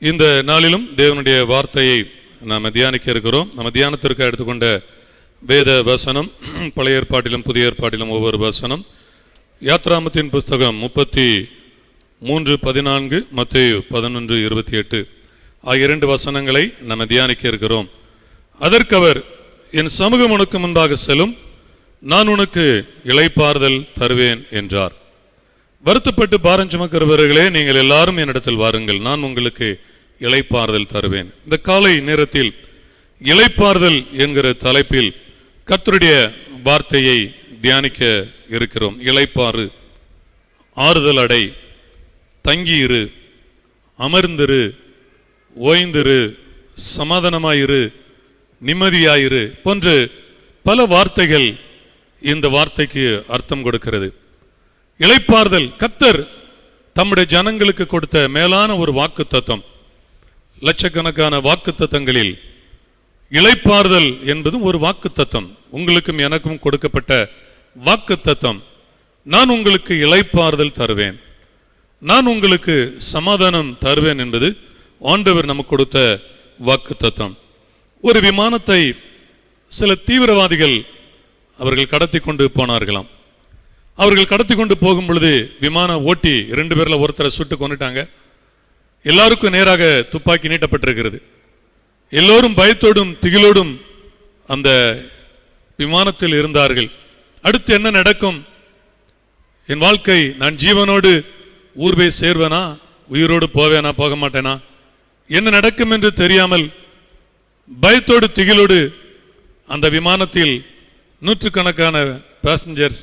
இந்த நாளிலும் தேவனுடைய வார்த்தையை நாம் தியானிக்க இருக்கிறோம். நம்ம தியானத்திற்கு எடுத்துக்கொண்ட வேத வசனம் பழைய ஏற்பாட்டிலும் புதிய ஏற்பாட்டிலும் ஒவ்வொரு வசனம். யாத்ராமத்தின் புஸ்தகம் 33:14, மத்தேயு 11:28 ஆகிய 2 வசனங்களை நாம் தியானிக்க இருக்கிறோம். அதற்கு அவர், என் சமூகம் உனக்கு முன்பாக செல்லும், நான் உனக்கு இளைப்பாறுதல் தருவேன் என்றார். வருத்தப்பட்டு பாரம் சுமக்கிறவர்களே, நீங்கள் எல்லாரும் என்னிடத்தில் வாருங்கள், நான் உங்களுக்கு இளைப்பாறுதல் தருவேன். இந்த காலை நேரத்தில் இளைப்பாறுதல் என்கிற தலைப்பில் கர்த்தருடைய வார்த்தையை தியானிக்க இருக்கிறோம். இளைப்பாறு, ஆறுதல் அடை, தங்கியிரு, அமர்ந்திரு, ஓய்ந்திரு, சமாதானமாயிரு, நிம்மதியாயிரு போன்ற பல வார்த்தைகள் இந்த வார்த்தைக்கு அர்த்தம் கொடுக்கிறது. இளைப்பாறுதல் கர்த்தர் தம்முடைய ஜனங்களுக்கு கொடுத்த மேலான ஒரு வாக்குத்தத்தம். லட்சக்கணக்கான வாக்குத்தத்தங்களில் இளைப்பாறுதல் என்பதும் ஒரு வாக்குத்தத்தம். உங்களுக்கும் எனக்கும் கொடுக்கப்பட்ட வாக்குத்தத்தம். நான் உங்களுக்கு இளைப்பாறுதல் தருவேன், நான் உங்களுக்கு சமாதானம் தருவேன் என்பது ஆண்டவர் நமக்கு கொடுத்த வாக்குத்தத்தம். ஒரு விமானத்தை சில தீவிரவாதிகள் அவர்கள் கடத்தி கொண்டு போனார்களாம். அவர்கள் கடத்தி கொண்டு போகும் பொழுது விமான ஓட்டி 2 பேர்ல ஒருத்தரை சுட்டு கொண்டுட்டாங்க. எல்லாருக்கும் நேராக துப்பாக்கி நீட்டப்பட்டிருக்கிறது. எல்லோரும் பயத்தோடும் திகிலோடும் அந்த விமானத்தில் இருந்தார்கள். அடுத்து என்ன நடக்கும்? என் வாழ்க்கை, நான் ஜீவனோடு ஊர் போய் சேர்வேனா, உயிரோடு போவேனா, போக மாட்டேனா, என்ன நடக்கும் என்று தெரியாமல் பயத்தோடு திகிலோடு அந்த விமானத்தில் நூற்றுக்கணக்கான பேசஞ்சர்ஸ்,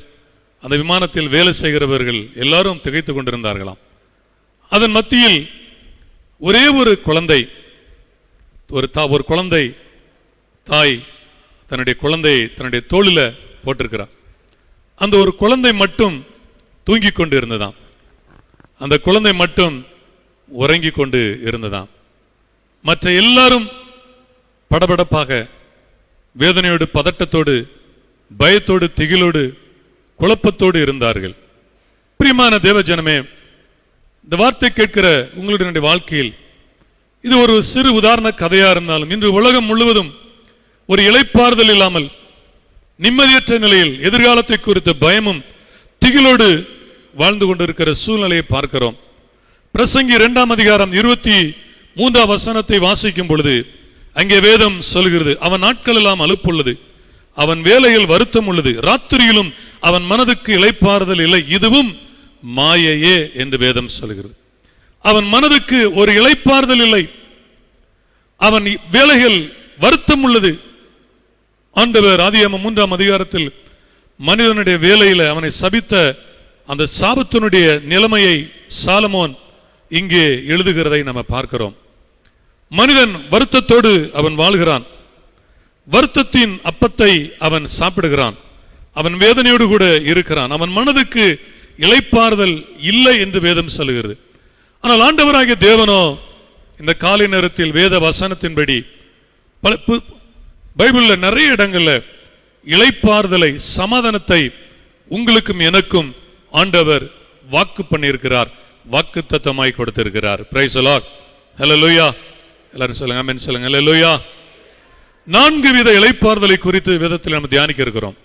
அந்த விமானத்தில் வேலை செய்கிறவர்கள் எல்லாரும் திகைத்து கொண்டிருந்தார்களாம். அதன் மத்தியில் ஒரே ஒரு குழந்தை, ஒரு குழந்தை தாய் தன்னுடைய குழந்தை தன்னுடைய தோளில் போட்டிருக்கிறார். அந்த ஒரு குழந்தை மட்டும் தூங்கி கொண்டு இருந்ததாம். அந்த குழந்தை மட்டும் உறங்கி கொண்டு இருந்ததாம். மற்ற எல்லாரும் படபடப்பாக, வேதனையோடு, பதட்டத்தோடு, பயத்தோடு, திகிலோடு, குழப்பத்தோடு இருந்தார்கள். பிரியமான தேவ ஜனமே, இந்த வார்த்தை கேட்கிற உங்களுடைய வாழ்க்கையில் இது ஒரு சிறு உதாரண கதையா இருந்தாலும், இன்று உலகம் முழுவதும் ஒரு இளைப்பாறுதல் இல்லாமல் நிம்மதியற்ற நிலையில் எதிர்காலத்தை குறித்த பயமும் திகிலோடு வாழ்ந்து கொண்டிருக்கிற சூழ்நிலையை பார்க்கிறோம். பிரசங்கி 2ஆம் அதிகாரம் 23ஆம் வசனத்தை வாசிக்கும் பொழுது அங்கே வேதம் சொல்கிறது, அவன் நாட்கள் எல்லாம் அலுப்புள்ளது, அவன் வேலையில் வருத்தம் உள்ளது, ராத்திரியிலும் அவன் மனதுக்கு இளைப்பாறுதல் இல்லை, இதுவும் மாயையே என்று வேதம் சொல்கிறது. அவன் மனதுக்கு ஒரு இளைப்பாறுதல் இல்லை, அவன் வேலைகள் வருத்தம் உள்ளது. ஆண்டவர் ஆதியாகமம் 3ஆம் அதிகாரத்தில் மனிதனுடைய வேலையில அவனை சபித்த அந்த சாபத்தினுடைய நிலைமையை சாலமோன் இங்கே எழுதுகிறதை நம்ம பார்க்கிறோம். மனிதன் வருத்தத்தோடு அவன் வாழ்கிறான், வருத்தத்தின் அப்பத்தை அவன் சாப்பிடுகிறான், அவன் வேதனையோடு கூட இருக்கிறான், அவன் மனதுக்கு இளைப்பாறுதல் இல்லை என்று வேதம் சொல்லுகிறது. ஆனால் ஆண்டவராகிய தேவனோ இந்த காலை நேரத்தில் வேத வசனத்தின்படி பைபிளில் நிறைய இடங்கள்ல இளைப்பாறுதலை, சமாதானத்தை உங்களுக்கும் எனக்கும் ஆண்டவர் வாக்கு பண்ணியிருக்கிறார், வாக்கு தத்தமாய் கொடுத்திருக்கிறார். Praise the lord. ஹல்லேலூயா. எல்லாரும் சொல்லுங்க, ஆமென் சொல்லுங்க. ஹல்லேலூயா. 4 வித இளைப்பாறுதலை குறித்து வேதத்தில் நாம் தியானிக்க இருக்கிறோம்.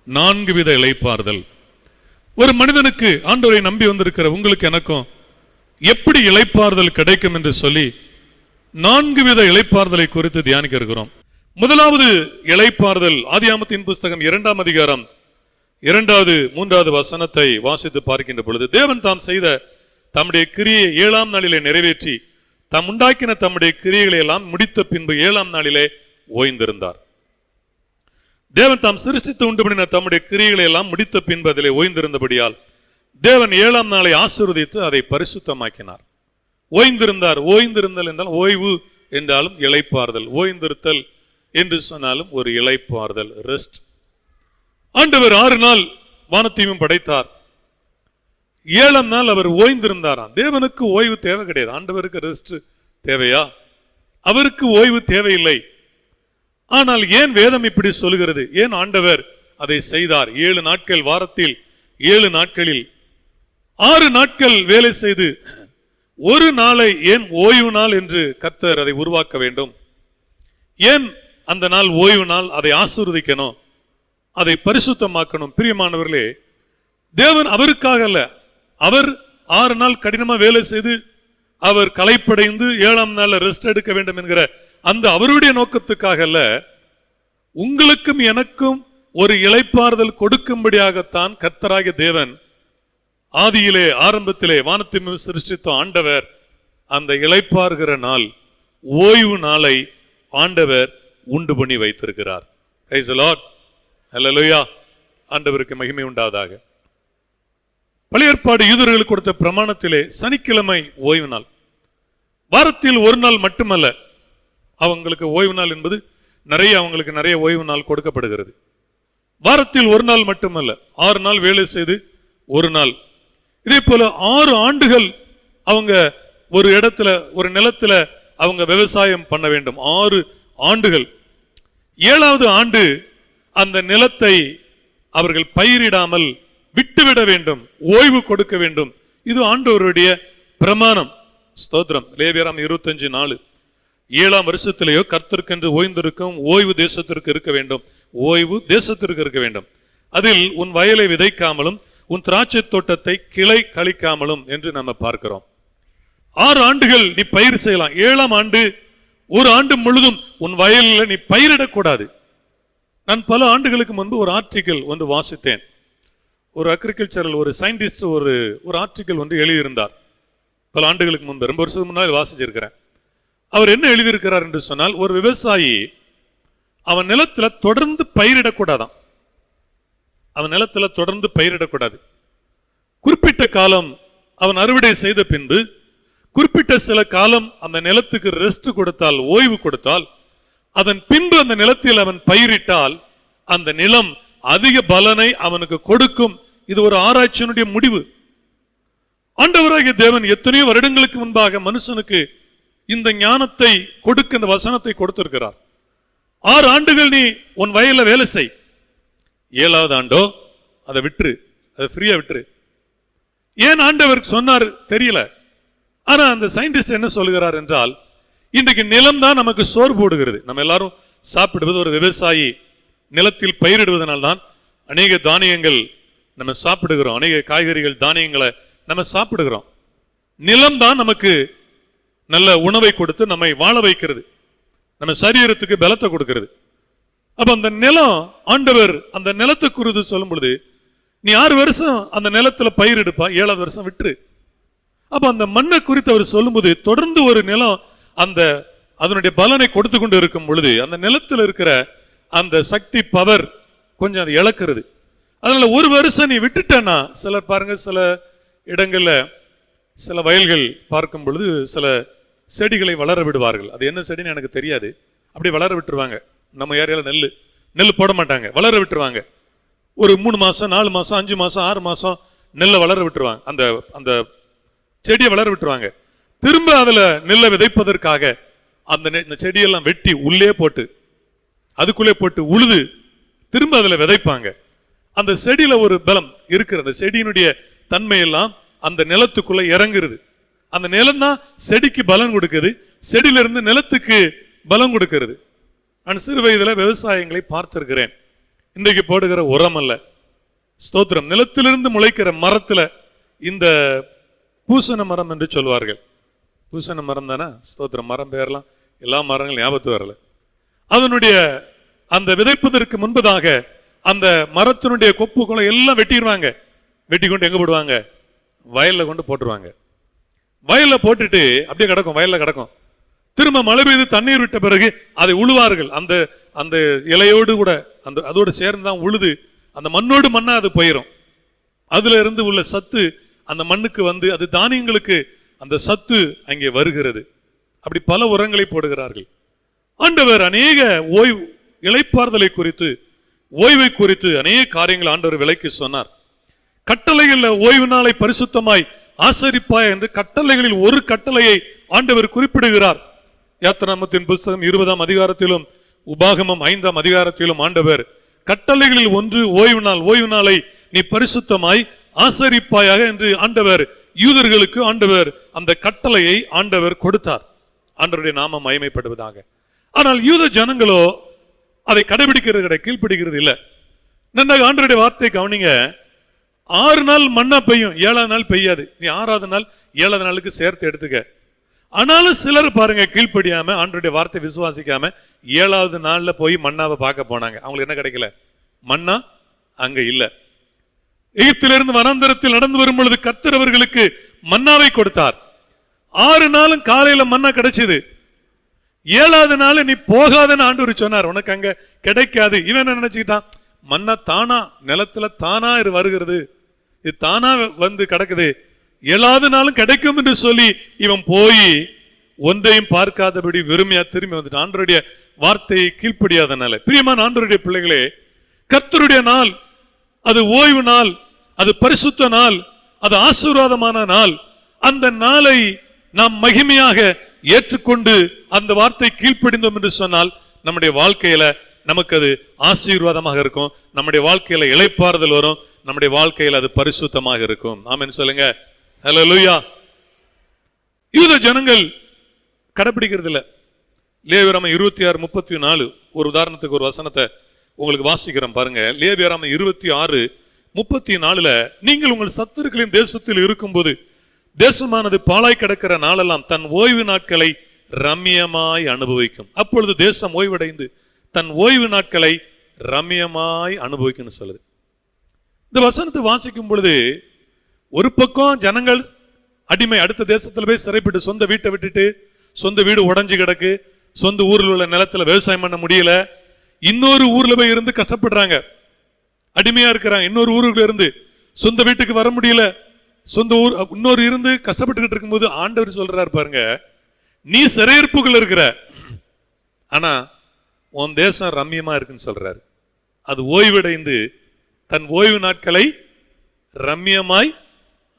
4 வித இளைப்பாறுதல். ஒரு மனிதனுக்கு, ஆண்டவரை நம்பி வந்திருக்கிற உங்களுக்கு எனக்கும் எப்படி இளைப்பாறுதல் கிடைக்கும் என்று சொல்லி 4 வித இளைப்பாறுதலை குறித்து தியானிக்க இருக்கிறோம். முதலாவது இளைப்பாறுதல் ஆதியாகமத்தின் புஸ்தகம் 2ஆம் அதிகாரம் 2வது 3வது வசனத்தை வாசித்து பார்க்கின்ற பொழுது, தேவன் தாம் செய்த தம்முடைய கிரியை 7ஆம் நாளிலே நிறைவேற்றி தாம் உண்டாக்கின தம்முடைய கிரியைகளை எல்லாம் முடித்த பின்பு 7ஆம் நாளிலே ஓய்ந்திருந்தார். தேவன் தாம் சிருஷ்டித்து உண்டு பண்ணின தம்முடைய கிரியைகளை எல்லாம் முடித்த பின்பு அதிலே ஓய்ந்திருந்தபடியால் தேவன் 7ஆம் நாளை ஆசீர்வதித்து அதை பரிசுத்தமாக்கினார். ஓய்ந்திருந்தார். ஓய்ந்திருந்தல் என்றால் ஓய்வு என்றாலும் இளைப்பாறுதல், ஓய்ந்திருத்தல் என்று சொன்னாலும் ஒரு இளைப்பாறுதல், ரெஸ்ட். ஆண்டவர் 6 நாள் வானத்தையும் படைத்தார். 7ஆம் நாள் அவர் ஓய்ந்திருந்தாராம். தேவனுக்கு ஓய்வு தேவை கிடையாது. ஆண்டவருக்கு ரெஸ்ட் தேவையா? அவருக்கு ஓய்வு தேவையில்லை. ஆனால் ஏன் வேதம் இப்படி சொல்கிறது? ஏன் ஆண்டவர் அதை செய்தார்? 7 நாட்கள் வாரத்தில் 7 நாட்களில் 6 நாட்கள் வேலை செய்து ஒரு நாளை ஏன் ஓய்வு நாள் என்று கர்த்தர் அதை உருவாக்க வேண்டும்? ஏன் அந்த நாள் ஓய்வு நாள்? அதை ஆசீர்வதிக்கணும், அதை பரிசுத்தமாக்கணும். பிரியமானவர்களே, தேவன் அவருக்காக அல்ல. அவர் 6 நாள் கடினமா வேலை செய்து அவர் களைப்படைந்து 7ஆம் நாள்ல ரெஸ்ட் எடுக்க வேண்டும் என்கிற அந்த அவருடைய நோக்கத்துக்காக அல்ல, உங்களுக்கும் எனக்கும் ஒரு இளைப்பாறுதல் கொடுக்கும்படியாகத்தான் கர்த்தராகிய தேவன் ஆதியிலே ஆரம்பத்திலே வானத்தை சிருஷ்டித்த ஆண்டவர் அந்த இளைப்பாறுகிற நாள், ஓய்வு நாளை ஆண்டவர் உண்டு பண்ணி வைத்திருக்கிறார். பிரைஸ் தி லார்ட், ஹல்லேலூயா. ஆண்டவருக்கு மகிமை உண்டாவதாக. பழைய ஏற்பாடு யூதர்களுக்கு கொடுத்த பிரமாணத்திலே சனிக்கிழமை ஓய்வு நாள். வாரத்தில் ஒரு நாள் மட்டுமல்ல, அவங்களுக்கு ஓய்வு நாள் என்பது அவங்களுக்கு நிறைய ஓய்வு நாள் கொடுக்கப்படுகிறது. வாரத்தில் ஒரு நாள் மட்டுமல்ல, 6 நாள் வேலை செய்து ஒரு நாள். இதே போல 6 ஆண்டுகள் அவங்க ஒரு இடத்துல, ஒரு நிலத்துல அவங்க விவசாயம் பண்ண வேண்டும். 6 ஆண்டுகள். 7ஆவது ஆண்டு அந்த நிலத்தை அவர்கள் பயிரிடாமல் விட்டுவிட வேண்டும், ஓய்வு கொடுக்க வேண்டும். இது ஆண்டவருடைய பிரமாணம். ஸ்தோத்திரம். லேவியராம் 25:4. 7ஆம் வருஷத்திலேயோ கர்த்தருக்கென்று ஓய்ந்திருக்கும் ஓய்வு தேசத்திற்கு இருக்க வேண்டும். ஓய்வு தேசத்திற்கு இருக்க வேண்டும். அதில் உன் வயலை விதைக்காமலும் உன் திராட்சை தோட்டத்தை கிளை கழிக்காமலும் என்று நம்ம பார்க்கிறோம். 6 ஆண்டுகள் நீ பயிர் செய்யலாம். 7ஆம் ஆண்டு ஒரு ஆண்டு முழுதும் உன் வயலில் நீ பயிரிடக்கூடாது. நான் பல ஆண்டுகளுக்கு முன்பு ஒரு ஆர்டிக்கல் வந்து வாசித்தேன். ஒரு அக்ரிகல்ச்சரல் ஒரு சயின்டிஸ்ட் ஒரு ஆர்டிக்கல் வந்து எழுதியிருந்தார். பல ஆண்டுகளுக்கு முன்பு, ரொம்ப வருஷத்துக்கு முன்னாடி வாசிச்சிருக்கிறேன். அவர் என்ன எழுதியிருக்கிறார் என்று சொன்னால், ஒரு விவசாயி அவன் நிலத்துல தொடர்ந்து பயிரிடக்கூடாதான். அவன் நிலத்துல தொடர்ந்து பயிரிடக்கூடாது. குறிப்பிட்ட காலம் அவன் அறுவடை செய்த பின்பு குறிப்பிட்ட சில காலம் அந்த நிலத்துக்கு ரெஸ்ட் கொடுத்தால், ஓய்வு கொடுத்தால், அதன் பின்பு அந்த நிலத்தில் அவன் பயிரிட்டால் அந்த நிலம் அதிக பலனை அவனுக்கு கொடுக்கும். இது ஒரு ஆராய்ச்சியினுடைய முடிவு. ஆண்டவராகிய தேவன் எத்தனையோ வருடங்களுக்கு முன்பாக மனுஷனுக்கு இந்த ஞானத்தை கொடுக்க, இந்த வசனத்தை கொடுத்திருக்கிறார். 6 ஆண்டுகள் நீ உன் வயல்ல வேலை செய். 7ஆவது ஆண்டோ அதை விட்டுரு, அதை ஃப்ரீயா விட்டுரு. ஏன் ஆண்டவருக்கு சொன்னார் தெரியல. ஆனா அந்த சயின்டிஸ்ட் என்ன சொல்லுகிறார் என்றால், இன்றைக்கு நிலம் தான் நமக்கு சோறு போடுகிறது. நம்ம எல்லாரும் சாப்பிடுவது, ஒரு விவசாயி நிலத்தில் பயிரிடுவதனால்தான் அநேக தானியங்கள் நம்ம சாப்பிடுகிறோம், அநேக காய்கறிகள் தானியங்களை நம்ம சாப்பிடுகிறோம். நிலம் தான் நமக்கு நல்ல உணவை கொடுத்து நம்மை வாழ வைக்கிறது, நம்ம சரீரத்துக்கு பலத்தை கொடுக்கிறது. அப்ப அந்த நிலம், ஆண்டவர் அந்த நிலத்தை குறித்து சொல்லும் பொழுது, நீ 6 வருஷம் அந்த நிலத்துல பயிரிடுப்பா, 7ஆவது வருஷம் விட்டுரு. அப்ப அந்த மண்ணை குறித்து அவர் சொல்லும்போது, தொடர்ந்து ஒரு நிலம் அந்த அதனுடைய பலனை கொடுத்து கொண்டு இருக்கும் பொழுது அந்த நிலத்தில் இருக்கிற அந்த சக்தி, பவர் கொஞ்சம் அது இழக்கிறது. அதனால 1 வருஷம் நீ விட்டுட்டேன்னா, சிலர் பாருங்க, சில இடங்கள்ல சில வயல்கள் பார்க்கும் பொழுது சில செடிகளை வளர விடுவார்கள். அது என்ன செடின்னு எனக்கு தெரியாது. அப்படி வளர விட்டுருவாங்க. நம்ம ஏரியால நெல் போட மாட்டாங்க, வளர விட்டுருவாங்க. ஒரு 3 மாசம் 4 மாசம் 5 மாசம் 6 மாசம் நெல்லை வளர விட்டுருவாங்க. அந்த செடியை வளர விட்டுருவாங்க. திரும்ப அதுல நெல்லை விதைப்பதற்காக அந்த செடியெல்லாம் வெட்டி அதுக்குள்ளே போட்டு உழுது திரும்ப அதுல விதைப்பாங்க. அந்த செடியில ஒரு பலம் இருக்கிறது. அந்த செடியினுடைய தன்மையெல்லாம் அந்த நிலத்துக்குள்ள இறங்குறது. அந்த நிலம் தான் செடிக்கு பலம் கொடுக்குது, செடியிலிருந்து நிலத்துக்கு பலம் கொடுக்கிறது. நான் சிறு வயதுல விவசாயங்களை பார்த்திருக்கிறேன். இன்றைக்கு போடுகிற உரம் அல்ல, ஸ்தோத்திரம், நிலத்திலிருந்து முளைக்கிற மரத்துல இந்த பூசண மரம் என்று சொல்வார்கள். பூசண மரம் தானே, ஸ்தோத்திரம். மரம் பேர்லாம் எல்லா மரங்களும் ஞாபகத்து வரல. அதனுடைய அந்த விதைப்பதற்கு முன்பதாக அந்த மரத்தினுடைய கொப்பு குலை எல்லாம் வெட்டிடுவாங்க. வெட்டி கொண்டு எங்க போடுவாங்க? வயல்ல கொண்டு போட்டுருவாங்க. வயல்ல போட்டுட்டு அப்படியே கிடக்கும், வயல்ல கிடக்கும். திரும்ப மழை பெய்து தண்ணீர் விட்ட பிறகு அதை உழுவார்கள். அந்த அந்த இலையோடு கூட அதோடு சேர்ந்துதான் உழுது அந்த மண்ணோடு மண்ணா அது போயிடும். அதுல இருந்து உள்ள சத்து அந்த மண்ணுக்கு வந்து அது தானியங்களுக்கு அந்த சத்து அங்கே வருகிறது. அப்படி பல உரங்களை போடுகிறார்கள். ஆண்டவர் அநேக இளைப்பாறுதலை குறித்து, ஓய்வை குறித்து அநேக காரியங்கள் ஆண்டவர் விலைக்கு சொன்னார். கட்டளைகள்ல ஓய்வு நாளை பரிசுத்தமாய் ஆசரிப்பாய் என்று கட்டளைகளில் ஒரு கட்டளையை ஆண்டவர் குறிப்பிடுகிறார். யாத்திராகமத்தின் புத்தகம் 20ஆம் அதிகாரத்திலும் உபாகமம் 5ஆம் அதிகாரத்திலும் ஆண்டவர் கட்டளைகளில் ஒன்று ஓய்வு நாள். ஓய்வு நாளை நீ பரிசுத்தமாய் ஆசரிப்பாயாக என்று ஆண்டவர் யூதர்களுக்கு ஆண்டவர் அந்த கட்டளையை ஆண்டவர் கொடுத்தார். ஆண்டவருடைய நாமம் மகிமைப்படுவதாக. ஆனால் யூத ஜனங்களோ அதை கடைபிடிக்கிறது கிடையாது, கீழ்பிடிக்கிறது இல்லை. நன்றாக ஆண்டவருடைய வார்த்தை கவனிங்க. 6 நாள் மண்ணா பெய்யும், 7ஆவது நாள் பெய்யாது. நீ 6ஆவது நாள் 7ஆவது நாளுக்கு சேர்த்து எடுத்துக்க. ஆனாலும் சிலர் பாருங்க கீழ்ப்படியாம ஆண்டவருடைய வார்த்தை விசுவாசிக்காம 7ஆவது நாள்ல போய் மன்னாவை பார்க்க போனாங்க. அவங்களுக்கு என்ன கிடைக்கல? மன்னா அங்க இல்ல. எகிப்திலிருந்து வனாந்தரத்தில் நடந்து வரும் பொழுது கர்த்தர் அவர்களுக்கு மன்னாவை கொடுத்தார். 6 நாளும் காலையில மன்னா கிடைச்சது. 7ஆவது நாள் நீ போகாதன்னு ஆண்டவர் சொன்னார், உனக்கு அங்க கிடைக்காது. இவன் என்ன நினைச்சுக்கிட்டான்? மன்னா தானா நிலத்துல தானா இது வருகிறது, இது தானா வந்து கிடக்குது, 7ஆவது நாளும் கிடைக்கும் என்று சொல்லி இவன் போய் ஒன்றையும் பார்க்காதபடி வெறுமையா திரும்பி வந்துட்டான். ஆண்டவருடைய வார்த்தையை கீழ்ப்படியாதனால. பிரியமான ஆண்டவருடைய பிள்ளைகளே, கர்த்தருடைய நாள் அது ஓய்வு நாள், அது பரிசுத்த நாள், அது ஆசீர்வாதமான நாள். அந்த நாளை நாம் மகிமையாக ஏற்றுக்கொண்டு அந்த வார்த்தை கீழ்ப்படிந்தோம் என்று சொன்னால் நம்முடைய வாழ்க்கையில நமக்கு அது ஆசீர்வாதமாக இருக்கும். நம்முடைய வாழ்க்கையில இளைப்பாறுதல் வரும். நம்முடைய வாழ்க்கையில் அது பரிசுத்தமாக இருக்கும். ஆமென் சொல்லுங்க. ஹல்லேலூயா. யூத ஜனங்கள் கடைபிடிக்கிறது இல்ல. லேவியராகமம் 26:34 ஒரு உதாரணத்துக்கு ஒரு வசனத்தை உங்களுக்கு வாசிக்கிறேன் பாருங்க. லேவியராகமம் 26:34 நீங்கள் உங்கள் சத்துருக்களின் தேசத்தில் இருக்கும்போது தேசமானது பாழாய் கிடக்கிற நாளெல்லாம் தன் ஓய்வு நாட்களை ரம்மியமாய் அனுபவிக்கும். அப்பொழுது தேசம் ஓய்வடைந்து தன் ஓய்வு நாட்களை ரம்மியமாய் அனுபவிக்கும் சொல்லுது. இந்த வசனத்தை வாசிக்கும் பொழுது ஒரு பக்கம் ஜனங்கள் அடிமை, அடுத்த தேசத்துல போய் சிறைப்பட்டு சொந்த வீட்டை விட்டுட்டு, சொந்த வீடு உடைஞ்சு கிடக்கு, சொந்த ஊரில் உள்ள நிலத்துல விவசாயம் பண்ண முடியல, இன்னொரு ஊர்ல போய் இருந்து கஷ்டப்படுறாங்க, அடிமையா இருக்கிறாங்க. இன்னொரு ஊருக்குள்ள இருந்து சொந்த வீட்டுக்கு வர முடியல, சொந்த ஊர் இன்னொரு இருந்து கஷ்டப்பட்டுக்கிட்டு இருக்கும்போது ஆண்டவர் சொல்றாரு பாருங்க, நீ சிறையிருப்புகள் இருக்கிற, ஆனா உன் தேசம் ரம்மியமா இருக்குன்னு சொல்றாரு. அது ஓய்வடைந்து தன் ஓய்வு நாட்களை ரம்மியமாய்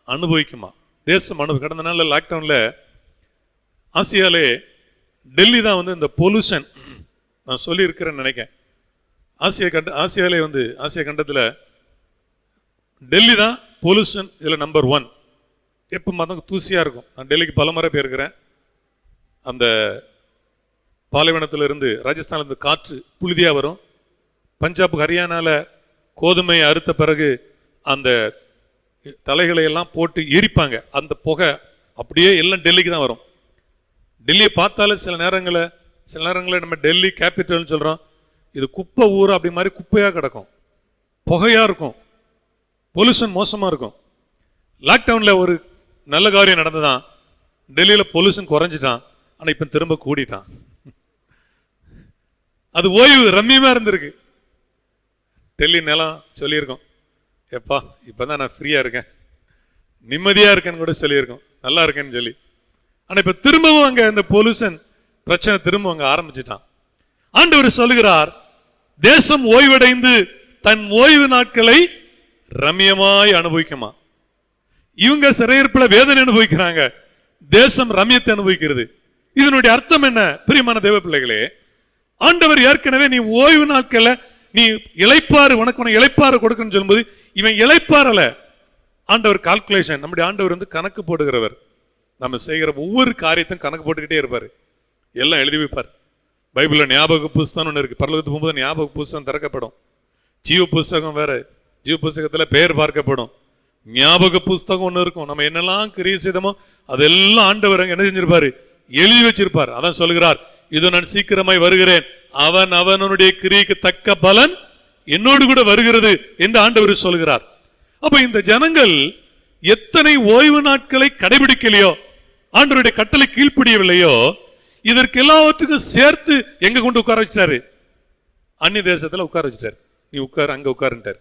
அனுபவிக்குமா தேசம் கடந்த நாள்ல லாக்டவுன்ல ஆசியாலே டெல்லி தான் வந்து இந்த பொல்யூஷன் நான் சொல்லி இருக்கிறேன்னு நினைக்கிறேன். ஆசியாலே வந்து ஆசியா கண்டத்தில் டெல்லி தான் பொல்யூஷன் இதில் நம்பர் 1. எப்போ பார்த்தா தூசியாக இருக்கும். நான் டெல்லிக்கு பல முறை போயிருக்கிறேன். அந்த பாலைவனத்தில் இருந்து ராஜஸ்தான்லேருந்து காற்று புழுதியாக வரும். பஞ்சாப் ஹரியானாவில் கோதுமை அறுத்த பிறகு அந்த தலைகளை எல்லாம் போட்டு எரிப்பாங்க. அந்த புகை அப்படியே எல்லாம் டெல்லிக்கு தான் வரும். டெல்லியை பார்த்தாலே சில நேரங்களில் நம்ம டெல்லி கேபிட்டல்னு சொல்கிறோம், இது குப்பை ஊர் அப்படி மாதிரி குப்பையாக கிடக்கும், புகையாக இருக்கும், பொல்யூஷன் மோசமாக இருக்கும். லாக்டவுனில் ஒரு நல்ல காரியம் நடந்துதான், டெல்லியில் பொல்யூஷன் குறைஞ்சிட்டான், ஆனால் இப்போ திரும்ப கூடிட்டான். அது ஓய்வு ரம்மியமாக இருந்திருக்கு. டெல்லி நிலம் சொல்லியிருக்கோம், எப்பா இப்போதான் நான் ஃப்ரீயாக இருக்கேன், நிம்மதியாக இருக்கேன்னு கூட சொல்லியிருக்கோம், நல்லா இருக்கேன்னு சொல்லி. ஆனால் இப்போ திரும்பவும் அங்கே இந்த பொல்யூஷன் பிரச்சனை திரும்ப அங்கே ஆரம்பிச்சிட்டான். ஆண்டவர் சொல்லுகிறார், தேசம் ஓய்வடைந்து தன் ஓய்வு நாட்களை ரம்மியமாய் அனுபவிக்குமா. இவங்க சிறையிருப்பில் வேதனை அனுபவிக்கிறாங்க, தேசம் ரம்மியத்தை அனுபவிக்கிறது. இதனுடைய அர்த்தம் என்ன? பிரியமான தேவ பிள்ளைகளே, ஆண்டவர் ஏற்கனவே நீ ஓய்வு நாட்கள்ல நீ இளைப்பாறு, உனக்கு இளைப்பாறு கொடுக்கணும்னு சொல்லும்போது இவன் இளைப்பாறல. ஆண்டவர் கால்குலேஷன், நம்முடைய ஆண்டவர் வந்து கணக்கு போடுகிறவர். நம்ம செய்கிற ஒவ்வொரு காரியத்தையும் கணக்கு போட்டுக்கிட்டே இருப்பார், எல்லாம் எழுதி வைப்பார். பைபிளில் ஞாபக புஸ்தகம் ஒன்று இருக்கு. பரலோகத்துக்கு போகும்போது ஞாபக புஸ்தகம் திறக்கப்படும். ஜீவ புஸ்தகம் வேற, ஜீவ புஸ்தகத்தில் பெயர் பார்க்கப்படும். ஞாபக புஸ்தகம் ஒன்று இருக்கும். நம்ம என்னெல்லாம் கிரியை செய்தோமோ அதெல்லாம் ஆண்டவர் என்ன செஞ்சிருப்பாரு, எழுதி வச்சிருப்பார். அதான் சொல்லுகிறார், இதோ நான் சீக்கிரமாய் வருகிறேன், அவன் அவனுடைய கிரியைக்கு தக்க பலன் என்னோடு கூட வருகிறது என்று ஆண்டவர் சொல்கிறார். அப்ப இந்த ஜனங்கள் எத்தனை ஓய்வு நாட்களை கடைபிடிக்கலையோ, ஆண்டவருடைய கட்டளை கீழ்ப்படியவில்லையோ, இதற்கு எல்லாவற்றுக்கும் சேர்த்து எங்க கொண்டு உட்கார வச்சிட்டாரு, அந்நிய தேசத்துல உட்கார வச்சிட்டாரு. நீ உட்கார், அங்க உட்காருட்டார்.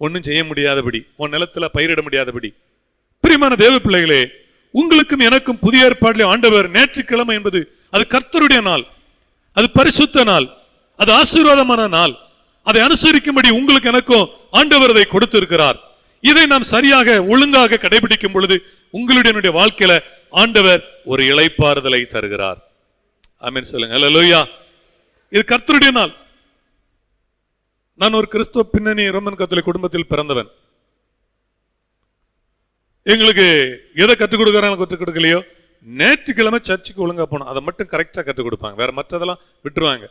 ஒன்னும் செய்ய முடியாதபடி, உன் நிலத்துல பயிரிட முடியாதபடி. பிரியமான தேவ பிள்ளைகளே, உங்களுக்கும் எனக்கும் புதிய ஏற்பாட்டிலே ஆண்டவர் ஞாயிற்றுக்கிழமை என்பது அது கர்த்தருடைய நாள், அது பரிசுத்த நாள், அது ஆசீர்வாதமான நாள். அதை அனுசரிக்கும்படி உங்களுக்கு எனக்கும் ஆண்டவர் அதை கொடுத்திருக்கிறார். இதை நாம் சரியாக ஒழுங்காக கடைபிடிக்கும் பொழுது உங்களுடைய வாழ்க்கையில ஆண்டவர் ஒரு இளைப்பாறுதலை தருகிறார். ஆமென் சொல்லுங்க. அல்லேலூயா. இது கர்த்தருடைய நாள். நான் ஒரு கிறிஸ்துவ பின்னணி ரோமன் கத்தோலிக்க குடும்பத்தில் பிறந்தவன். எங்களுக்கு எதை கற்றுக் கொடுக்குறாங்க கற்றுக் கொடுக்கலையோ, ஞாயிற்றுக்கிழமை சர்ச்சுக்கு ஒழுங்கா போகணும், அதை மட்டும் கரெக்டாக கற்றுக் கொடுப்பாங்க. வேற மற்றதெல்லாம் விட்டுருவாங்க.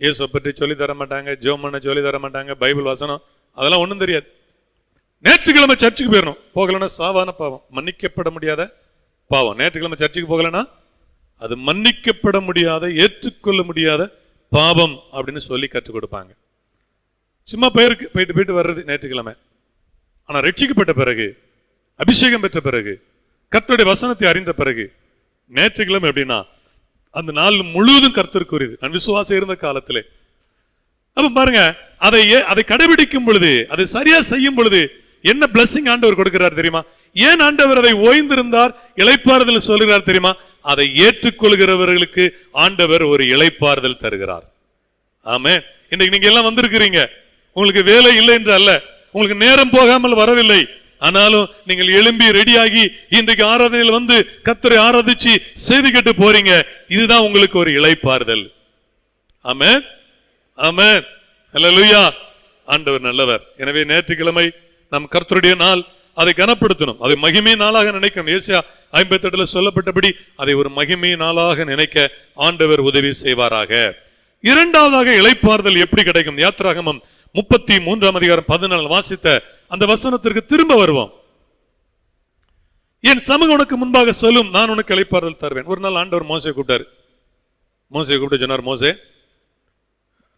இயேசுவை பற்றி சொல்லி தர மாட்டாங்க, ஜெபம் பண்ண சொல்லி தர மாட்டாங்க, பைபிள் வசனம் அதெல்லாம் ஒன்றும் தெரியாது. ஞாயிற்றுக்கிழமை சர்ச்சுக்கு போயிடணும். போகலன்னா சாவான பாவம், மன்னிக்கப்பட முடியாத பாவம். ஞாயிற்றுக்கிழமை சர்ச்சுக்கு போகலன்னா அது மன்னிக்கப்பட முடியாத, ஏற்றுக்கொள்ள முடியாத பாவம் அப்படின்னு சொல்லி கற்றுக் கொடுப்பாங்க. சும்மா போயிட்டு வர்றது ஞாயிற்றுக்கிழமை. ஆனால் ரட்சிக்கப்பட்ட பிறகு, அபிஷேகம் பெற்ற பிறகு, கர்த்தருடைய வசனத்தை அறிந்த பிறகு ஞாயிற்றுக்கிழமை எப்படின்னா அந்த நாள் முழுவதும் கர்த்தருக்குரியது. நான் விசுவாசம் இருந்த காலத்திலே அப்ப பாருங்க, அதை கடைபிடிக்கும் பொழுது, அதை சரியா செய்யும் பொழுது என்ன பிளஸிங் ஆண்டவர் கொடுக்கிறார் தெரியுமா? ஏன் ஆண்டவர் அதை ஓய்ந்திருந்தார் இளைப்பாறுதல் சொல்கிறார் தெரியுமா? அதை ஏற்றுக்கொள்கிறவர்களுக்கு ஆண்டவர் ஒரு இளைப்பாறுதல் தருகிறார். ஆமென். இன்னைக்கு நீங்க எல்லாம் வந்திருக்கிறீங்க, உங்களுக்கு வேலை இல்லை என்று அல்ல, உங்களுக்கு நேரம் போகாமல் வரவில்லை. ஆனாலும் நீங்கள் எழும்பி ரெடியாகி இன்றைக்கு ஆராதனையில் வந்து கர்த்தரை ஆராதிச்சு செய்தி கேட்டு போறீங்க. இதுதான் உங்களுக்கு ஒரு இளைப்பாறுதல். ஆமென், ஆமென், ஹல்லேலூயா. ஆண்டவர் நல்லவர். எனவே ஞாயிற்றுக்கிழமை நம் கர்த்தருடைய நாள், அதை கனப்படுத்தணும், அதை மகிமை நாளாக நினைக்கணும். ஏசாயா 58 சொல்லப்பட்டபடி அதை ஒரு மகிமை நாளாக நினைக்க ஆண்டவர் உதவி செய்வாராக. இரண்டாவதாக இளைப்பாறுதல் எப்படி கிடைக்கும்? யாத்திராகமம் 33:14 வாசித்த அந்த வசனத்திற்கு திரும்ப வருவோம். என் சமூகம் உனக்கு முன்பாக சொல்லும், நான் உனக்கு இளைப்பாறுதல் தருவேன். ஒரு நாள் ஆண்டவர் மோசேயை கூப்பிட்டாரு. மோசேயை கூப்பிட்டு சொன்னார், மோசே,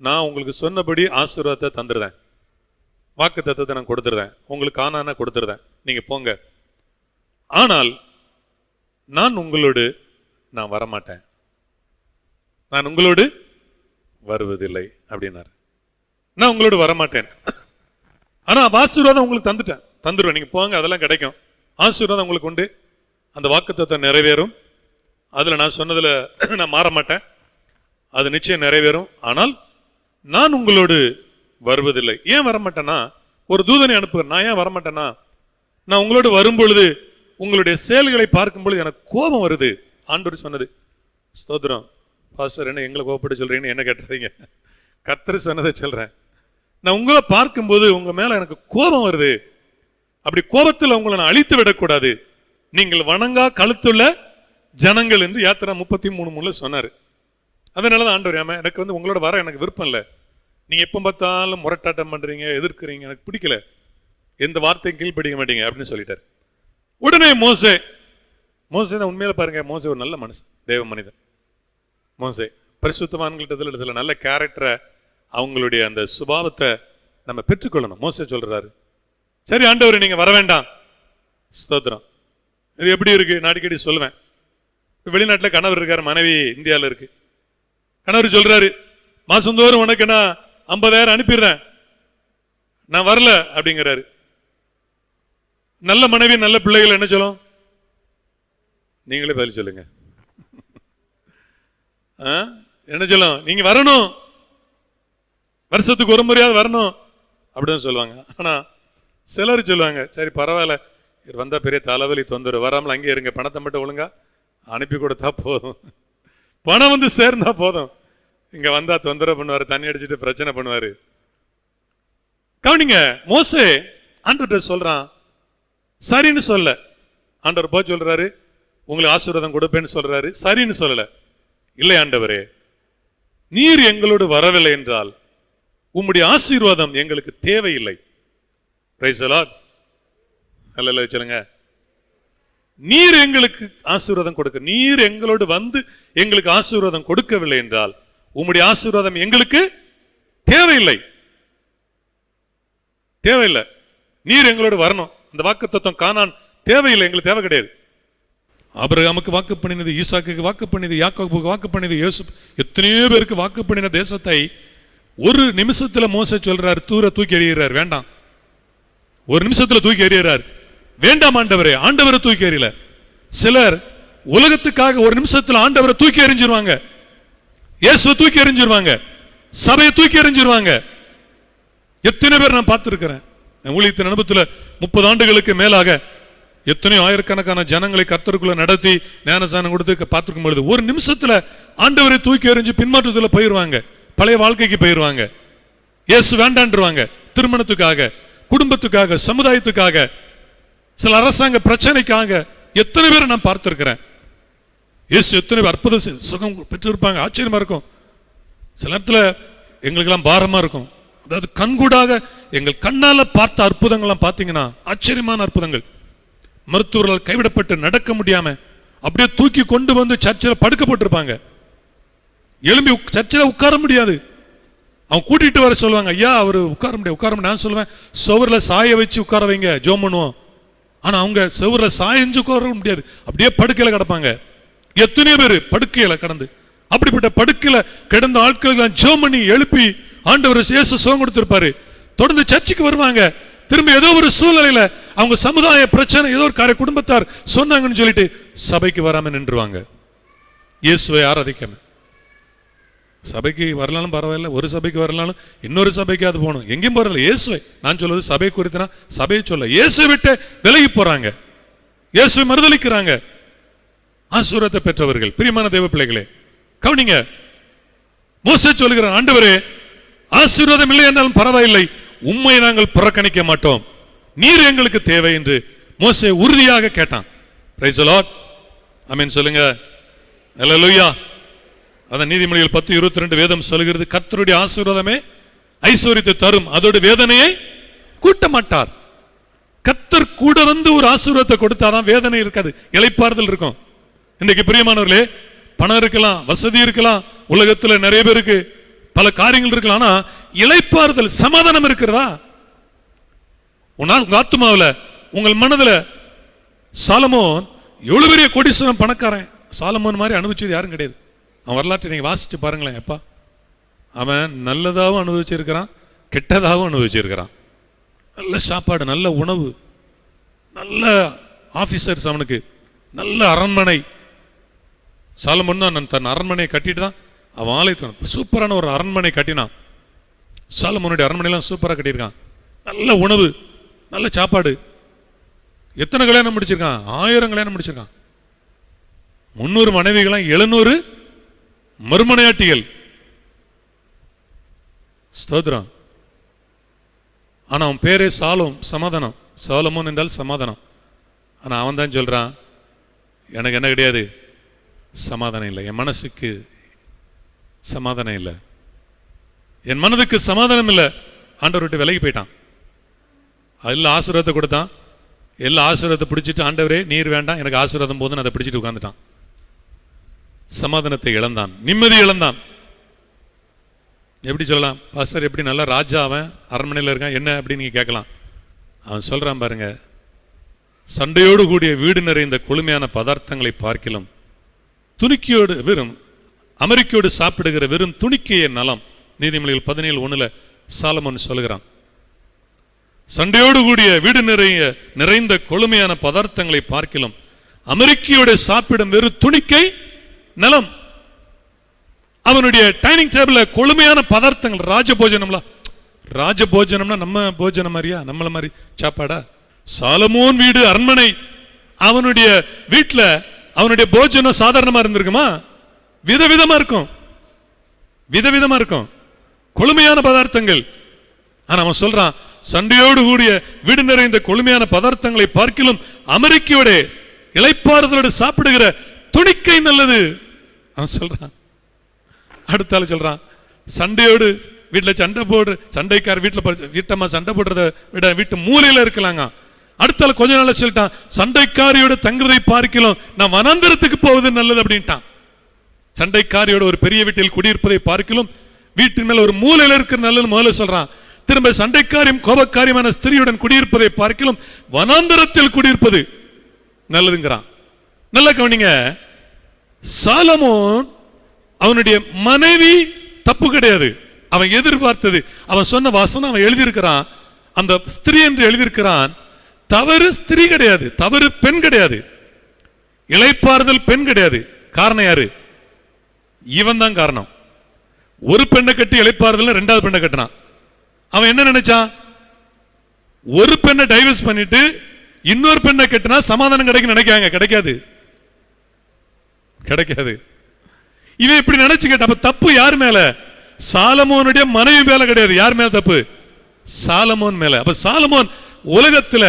நான் உங்களுக்கு சொன்னபடி ஆசீர்வாதத்தை தந்துடுறேன், வாக்கு தத்தத்தை நான் கொடுத்துருவேன், உங்களுக்கு கானான கொடுத்துருவேன், நீங்க போங்க. ஆனால் நான் உங்களோடு நான் வரமாட்டேன், நான் உங்களோடு வருவதில்லை அப்படின்னாரு. நான் உங்களோடு வரமாட்டேன், ஆனா ஆசீர்வாதம் உங்களுக்கு தந்துடுவேன், நீங்க போங்க, அதெல்லாம் கிடைக்கும், ஆசீர்வாதம் உங்களுக்கு உண்டு, அந்த வாக்குத்தத்தத்தை நிறைவேறும், அதுல நான் சொன்னதுல நான் மாற மாட்டேன், அது நிச்சயம் நிறைவேறும். ஆனால் நான் உங்களோடு வருவதில்லை. ஏன் வரமாட்டேன்னா, ஒரு தூதனை அனுப்புகிறேன். நான் ஏன் வரமாட்டேன்னா, நான் உங்களோடு வரும்பொழுது உங்களுடைய செயல்களை பார்க்கும் பொழுது எனக்கு கோபம் வருது. ஆண்டவர் சொன்னது. ஸ்தோத்திரம். பாஸ்டர், என்ன எங்களை கோபப்பட்டு சொல்றீங்கன்னு என்ன கேட்டுறீங்க? கர்த்தர் சொன்னதை சொல்றேன். நான் உங்களை பார்க்கும்போது உங்க மேல எனக்கு கோபம் வருது. அப்படி கோபத்தில் உங்களை நான் அழித்து விடக்கூடாது, நீங்கள் வணங்கா கழுத்துள்ள ஜனங்கள் என்று யாத்திரா 33:3 சொன்னாரு. அதனாலதான் ஆண்டவர், எனக்கு வந்து உங்களோட வர எனக்கு விருப்பம் இல்லை, நீங்க எப்ப பார்த்தாலும் முரட்டாட்டம் பண்றீங்க, எதிர்க்கிறீங்க, எனக்கு பிடிக்கல, எந்த வார்த்தையும் கீழ்ப்படிக்க மாட்டீங்க அப்படின்னு சொல்லிட்டாரு. உடனே மோசே தான் உண்மையில பாருங்க, மோசே ஒரு நல்ல மனுஷன், தேவ மனிதன். மோசே பரிசுத்தவான்கிட்ட சில நல்ல கேரக்டரை, அவங்களுடைய அந்த சுபாவத்தை நம்ம பெற்றுக்கொள்ளணும். மோசே சொல்றாரு, சரி ஆண்டவர் நீங்க வர வேண்டாம். ஸ்தோத்திரம். இது எப்படி இருக்கு? நான் அடிக்கடி சொல்லுவேன், வெளிநாட்டில் கணவர் இருக்காரு, மனைவி இந்தியாவில் இருக்கு. கணவர் சொல்றாரு, மாசந்தோறும் உனக்கு நான் 50,000 அனுப்பிடுறேன், நான் வரல அப்படிங்கிறாரு. நல்ல மனைவி நல்ல பிள்ளைகள் என்ன சொல்லும்? நீங்களே பதில் சொல்லுங்க. என்ன சொல்லும்? நீங்க வரணும், வருஷத்துக்கு ஒரு முறையாவது வரணும் அப்படின்னு சொல்லுவாங்க. ஆனா சிலர் சொல்லுவாங்க, சரி பரவாயில்ல, வந்தா பெரிய தலைவலி தொந்தரவு, வராமல் அங்கே இருங்க, பணத்தை மட்டும் ஒழுங்கா அனுப்பி கொடுத்தா போதும், பணம் வந்து சேர்ந்தா போதும், இங்க வந்தா தொந்தரவு பண்ணுவாரு, தண்ணி அடிச்சுட்டு பிரச்சனை பண்ணுவாரு. கவனிங்க, மோசே ஆண்டவர் சொல்றான், சரின்னு சொல்ல. ஆண்டவர் போய் சொல்றாரு, உங்களுக்கு ஆசீர்வாதம் கொடுப்பேன்னு சொல்றாரு, சரின்னு சொல்லல. இல்லை ஆண்டவரே, நீர் எங்களோடு வரவில்லை என்றால் உம்முடைய ஆசீர்வாதம் எங்களுக்கு தேவையில்லை. Price the lord. ஹல்லேலூயா சொல்லுங்க. நீர் எங்களுக்கு ஆசீர்வாதம் கொடுக்க, நீர் எங்களோடு வந்து எங்களுக்கு ஆசீர்வாதம் கொடுக்கவில்லை என்றால் உம்முடைய ஆசீர்வாதம் எங்களுக்கு தேவையில்லை, தேவையில்லை. நீர் எங்களோடு வரணும். அந்த வாக்குத்தத்தம் கானான் தேவையில்லை, எங்களுக்கு தேவை கிடையாது. ஆபிரகாமுக்கு வாக்கு பண்ணினது, ஈசாக்குக்கு வாக்கு பண்ணினது, யாக்கோபுக்கு வாக்கு பண்ணினது, யோசேப்பு, எத்தனையோ பேருக்கு வாக்கு பண்ணின தேசத்தை ஒரு நிமிஷத்துல மோசே சொல்றாரு, தூக்கி எறிகிறார். வேண்டாம், ஒரு நிமிஷத்துல தூக்கி எறிகிறார். வேண்டாம் ஆண்டவரே, ஆண்டவரை தூக்கி எறியல. சிலர் உலகத்துக்காக ஒரு நிமிஷத்துல ஆண்டவரை தூக்கி எறிஞ்சிருவாங்க, இயேசுவை தூக்கி எறிஞ்சிருவாங்க, சபையை தூக்கி எறிஞ்சிருவாங்க. எத்தனை பேர் நான் பார்த்திருக்கிறேன். ஊழியத்தின் அனுபவத்தில் 30 ஆண்டுகளுக்கு மேலாக எத்தனையோ ஆயிரக்கணக்கான ஜனங்களை கர்த்தருக்குள்ள நடத்தி ஞானஸ்நானம் கொடுத்து பார்த்துருக்கும் பொழுது ஒரு நிமிஷத்துல ஆண்டவரை தூக்கி எறிஞ்சு பின்மாற்றத்தில் போயிருவாங்க, பழைய வாழ்க்கைக்கு போயிருவாங்க, இயேசு வேண்டான்றுவாங்க. திருமணத்துக்காக, குடும்பத்துக்காக, சமுதாயத்துக்காக. சில அரசாங்க பிரச்சனைக்காக எத்தனை பேரை நான் பார்த்திருக்கிறேன். இயேசு எத்தனை அற்புத சுகம் பெற்றிருப்பாங்க, ஆச்சரியமா இருக்கும். சில நேரத்தில் எங்களுக்கெல்லாம் பாரமா இருக்கும். அதாவது கண்கூடாக எங்கள் கண்ணால பார்த்த அற்புதங்கள்லாம் பார்த்தீங்கன்னா ஆச்சரியமான அற்புதங்கள். மருத்துவர்கள் கைவிடப்பட்டு நடக்க முடியாம அப்படியே தூக்கி கொண்டு வந்து சர்ச்சில் படுக்க போட்டிருப்பாங்க. எழும்பி சர்ச்சில் உட்கார முடியாது. அவன் கூட்டிட்டு வர சொல்லுவாங்க, ஐயா அவர் உட்கார முடியாது. நான் சொல்லுவேன், சுவரில் சாய வச்சு உட்கார வைங்க, ஜோம் பண்ணுவோம். ஆனா அவங்க சுவரில் சாயஞ்சு உட்கார முடியாது, அப்படியே படுக்கையில கிடப்பாங்க. எத்தனையோ பேர் படுக்கையில கடந்து, அப்படிப்பட்ட படுக்கையில கிடந்த ஆட்களுக்கு ஜோம் பண்ணி எழுப்பி ஆண்டவர் இயேசு சுகம் கொடுத்திருப்பாரு. தொடர்ந்து சர்ச்சுக்கு வருவாங்க. திரும்ப ஏதோ ஒரு சூழ்நிலையில அவங்க சமுதாய பிரச்சனை, ஏதோ ஒரு குடும்பத்தார் சொன்னாங்கன்னு சொல்லிட்டு சபைக்கு வராம நின்றுவாங்க. இயேசுவை ஆராதிக்காம. சபைக்கு வரலாலும் பரவாயில்ல, ஒரு சபைக்கு வரலாலும் இன்னொரு சபைக்கு அது போகணும், எங்கேயும் போறதில்ல. இயேசுவை நான் சொல்வது சபை குறித்தனா சபையை சொல்ல, இயேசுவை விட்டு விலகி போறாங்க, இயேசுவை மறுதலிக்கிறாங்க. ஆசீர்வாதத்தை பெற்றவர்கள் பிரியமான தேவ பிள்ளைகளே கவனிங்க. மோசே சொல்லுகிறான், ஆண்டவரே ஆசீர்வாதம் இல்லை என்றாலும் பரவாயில்லை, உம்மை நாங்கள் புறக்கணிக்க மாட்டோம், நீர் எங்களுக்கு தேவை என்று மோசே உறுதியாக கேட்டான். பிரைஸ் தி லார்ட், ஆமென் சொல்லுங்க. அல்லேலூயா. அத நீதிமொழிகள் 10:22 வேதம் சொல்கிறது, கர்த்தருடைய ஆசீர்வாதமே ஐஸ்வரியத்தை தரும், அதோட வேதனையை கூட்ட மாட்டார். கர்த்தர் கூட வந்து ஒரு ஆசீர்வாதத்தை கொடுத்தாதான் வேதனை இருக்காது, இளைப்பாறுதல் இருக்கும். இன்னைக்கு பிரியமானவர்களே, பணம் இருக்கலாம், வசதி இருக்கலாம், உலகத்துல நிறைய பேருக்கு பல காரியங்கள் இருக்கலாம், ஆனா இளைப்பாறுதல் சமாதானம் இருக்கிறதா? உங்க ஆத்துமாவில் உங்கள் மனதில் சாலமோன் எவ்வளவு பெரிய கோடீஸ்வரன் பணக்காரன், சாலமோன் மாதிரி அனுபவிச்சது யாரும் கிடையாது. அவன் வரலாற்றை நீங்க வாசிச்சு பாருங்களேன். எப்பா அவன் நல்லதாகவும் அனுபவிச்சிருக்கிறான், கெட்டதாகவும் அனுபவிச்சிருக்கிறான். நல்ல சாப்பாடு, நல்ல உணவு, நல்ல ஆபீசர்ஸ், அவனுக்கு நல்ல அரண்மனை. சாலமோன் தான் தன் அரண்மனையை கட்டிட்டு தான் அவன் ஆலயத்தை சூப்பரான ஒரு அரண்மனை கட்டினான். சாலமோனுடைய அரண்மனையெல்லாம் சூப்பராக கட்டியிருக்கான். நல்ல உணவு, நல்ல சாப்பாடு. எத்தனை கல்யாணம் முடிச்சிருக்கான்? 1000 கல்யாணம் முடிச்சிருக்கான். 300 மனைவிகளாம், 700 மறுமனையாட்டிகள். ஸ்தோத்திரம். ஆனா அவன் பேரே சமாதானம். சாலமோன் என்றால் சமாதானம். ஆனா அவன் தான் சொல்றான், எனக்கு என்ன கிடையாது, சமாதானம் இல்லை, என் மனசுக்கு சமாதானம் இல்லை, என் மனதுக்கு சமாதானம் இல்லை. ஆண்டவர் விட்டு விலகி போயிட்டான். எல்லா ஆசீர்வாதத்தை கொடுத்தான், எல்லா ஆசீர்வாதத்தை பிடிச்சிட்டு, ஆண்டவரே நீர் வேண்டாம், எனக்கு ஆசீர்வாதம் போதுன்னு அதை பிடிச்சிட்டு உட்கார்ந்துட்டான். சமாதானத்தை இழந்தான், நிம்மதி இழந்தான். எப்படி சொல்லலாம், பாஸ்டர் எப்படி நல்ல ராஜா அவன் அரண்மனையில் இருக்கான், என்ன அப்படின்னு நீங்க கேட்கலாம். அவன் சொல்றான் பாருங்க, சண்டையோடு கூடிய வீடு நிறைந்த கொழுமையான பதார்த்தங்களை பார்க்கிலும் துணிக்கையோடு வெறும் அமெரிக்கையோடு சாப்பிடுகிற வெறும் துணிக்கைய நலம். நீதிமொழிகள் 17:1 சாலமோன் சொல்லுகிறான், சண்டையோடு கூடிய வீடு நிறைந்த கொழுமையான பதார்த்தங்களை பார்க்கிலும் அமெரிக்கையோடு சாப்பிடும் வெறும் துணிக்கை நலம். அவனுடைய டைனிங் டேபிள்ல கொழுமையான பதார்த்தங்கள், ராஜபோஜனம்னா நம்ம போஜனம் மாதிரியா, நம்மள மாதிரி சாப்பாடா? சாலமோன் வீடு அரண்மனை. அவனுடைய வீட்டுல அவனுடைய போஜனம் சாதாரணமா இருந்திருக்குமா? விதவிதமா இருக்கும், விதவிதமா இருக்கும், கொழுமையான பதார்த்தங்கள். ஆனா அவன் சொல்றான், சண்டையோடு கூடிய வீடு நிறைந்த கொழுமையான பதார்த்தங்களை பார்க்கிலும் அமெரிக்கையோட இளைப்பாறுதலோடு சாப்பிடுகிற துணிக்கை நல்லது. அவன் சொல்றான். அடுத்தால சொல்றான், சண்டையோடு வீட்டுல சண்டை போடு, சண்டைக்கார வீட்டம்மா சண்டை போடுறத விட வீட்டு மூலையில இருக்கலாங்க. அடுத்தால கொஞ்ச நாள் சொல்லிட்டான், சண்டைக்காரியோட தங்குறதை பார்க்கலாம் நான் வனாந்தரத்துக்கு போவது நல்லது அப்படின்ட்டான். சண்டைக்காரியோட ஒரு பெரிய வீட்டில் குடியிருப்பதை பார்க்கலாம் வீட்டின் மேல ஒரு மூலையில இருக்கிற நல்லது முதல்ல சொல்றான். திரும்ப சண்டைக்காரியும் கோபக்காரியமான ஸ்திரியுடன் குடியிருப்பதை பார்க்கலாம் வனாந்தரத்தில் குடியிருப்பது நல்லதுங்கிறான். நல்ல கவனிங்க, சாலமோன் அவனுடைய மனைவி தப்பு கிடையாது, அவன் எதிர்பார்த்தது, அவன் சொன்ன வசனம் அவன் எழுதியிருக்கிறான். அந்த ஸ்திரீ என்று எழுதியிருக்கிறான். தவறு ஸ்திரீ கிடையாது, தவறு பெண் கிடையாது, இளைப்பாறுதல் பெண் கிடையாது. காரணம் யாரு? இவன் தான் காரணம். ஒரு பெண்ணை கட்டி இளைப்பாறுதல் 2வது பெண்ணை கட்டினான். அவன் என்ன நினைச்சான்? ஒரு பெண்ணை டைவர்ஸ் பண்ணிட்டு இன்னொரு பெண்ணை கட்டினா சமாதானம் கிடைக்கும் நினைக்காங்க. கிடைக்காது, கிடைக்காது. இவன் இப்படி நினைச்சு கேட்ட. அப்ப தப்பு யார் மேல? சாலமோனுடைய மனைவி மேல கிடையாது. யார் மேல தப்பு? சாலமோன் மேல. அப்ப சாலமோன் உலகத்துல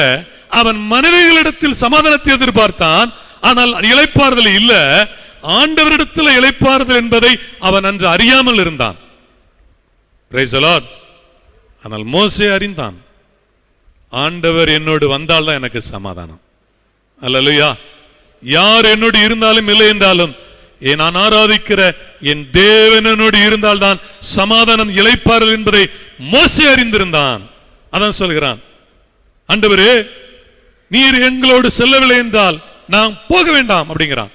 அவன் மனைவிகளிடத்தில் சமாதானத்தை எதிர்பார்த்தான், ஆனால் இளைப்பாறுதல் இல்ல. ஆண்டவரிடத்தில் இளைப்பாறுதல் என்பதை அவன் அன்று அறியாமல் இருந்தான். Price the Lord. ஆனால் மோசே அறிந்தான், ஆண்டவர் என்னோடு வந்தால்தான் எனக்கு சமாதானம். அல்லேலூயா. யார் என்னோடு இருந்தாலும் இல்லை என்றாலும் நான் ஆராதிக்கிற என் தேவன் என்னோடு இருந்தால்தான் சமாதானம், இளைப்பாறுதல் என்பதை மோசே அறிந்திருந்தான். அதான் சொல்கிறான், ஆண்டவரே நீர் எங்களோடு செல்லவில்லை என்றால் நாம் போக வேண்டாம் அப்படிங்கிறான்.